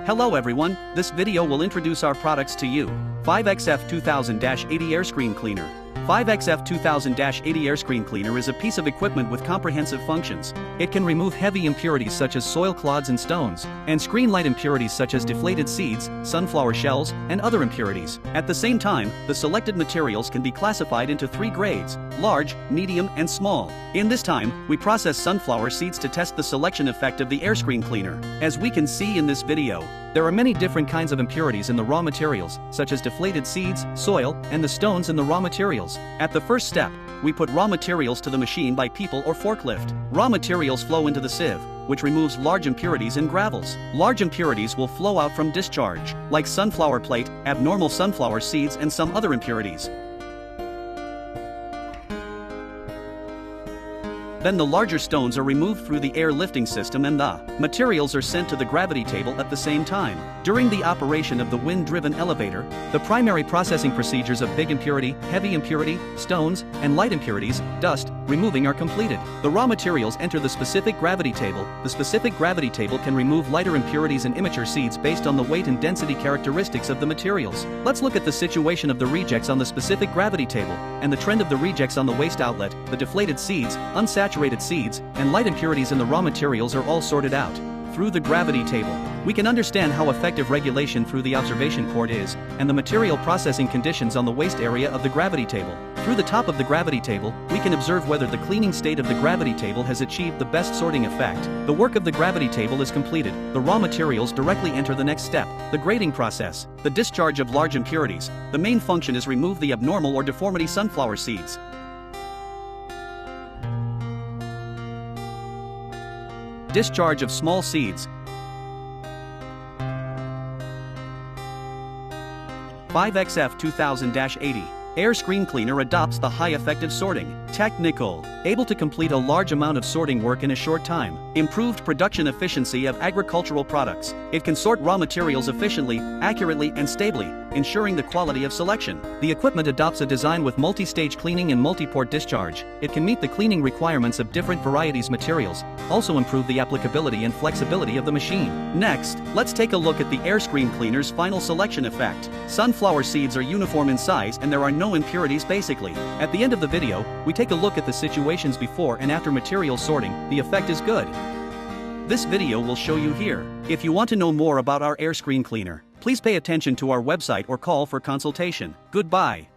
Hello everyone, this video will introduce our products to you. 5XF-2000-80 Air-Screen Cleaner. 5XF-2000-80 Air-Screen Cleaner is a piece of equipment with comprehensive functions. It can remove heavy impurities such as soil clods and stones, and screen light impurities such as deflated seeds, sunflower shells, and other impurities. At the same time, the selected materials can be classified into 3 grades: large, medium, and small. In this time, we process sunflower seeds to test the selection effect of the Air-Screen Cleaner. As we can see in this video, there are many different kinds of impurities in the raw materials, such as deflated seeds, soil, and the stones in the raw materials. At the first step, we put raw materials to the machine by people or forklift. Raw materials flow into the sieve, which removes large impurities and gravels. Large impurities will flow out from discharge, like sunflower plate, abnormal sunflower seeds, and some other impurities. Then the larger stones are removed through the air lifting system and the materials are sent to the gravity table at the same time. During the operation of the wind-driven elevator, the primary processing procedures of big impurity, heavy impurity, stones, and light impurities, dust, removing are completed. The raw materials enter the specific gravity table. The specific gravity table can remove lighter impurities and immature seeds based on the weight and density characteristics of the materials. Let's look at the situation of the rejects on the specific gravity table, and the trend of the rejects on the waste outlet. The deflated seeds, unsaturated seeds, and light impurities in the raw materials are all sorted out. Through the gravity table, we can understand how effective regulation through the observation port is, and the material processing conditions on the waste area of the gravity table. Through the top of the gravity table, we can observe whether the cleaning state of the gravity table has achieved the best sorting effect. The work of the gravity table is completed. The raw materials directly enter the next step, the grading process. The discharge of large impurities. The main function is remove the abnormal or deformity sunflower seeds. Discharge of small seeds. 5XF-2000-80 Air-Screen Cleaner adopts the high-effective sorting technical, able to complete a large amount of sorting work in a short time. Improved production efficiency of agricultural products. It can sort raw materials efficiently, accurately, and stably, ensuring the quality of selection. The equipment adopts a design with multi-stage cleaning and multi-port discharge. It can meet the cleaning requirements of different varieties materials, also improve the applicability and flexibility of the machine. Next, let's take a look at the Air-Screen Cleaner's final selection effect. Sunflower seeds are uniform in size and there are no impurities basically. At the end of the video, we take a look at the situations before and after material sorting. The effect is good. This video will show you here. If you want to know more about our Air-Screen Cleaner, please pay attention to our website or call for consultation. Goodbye.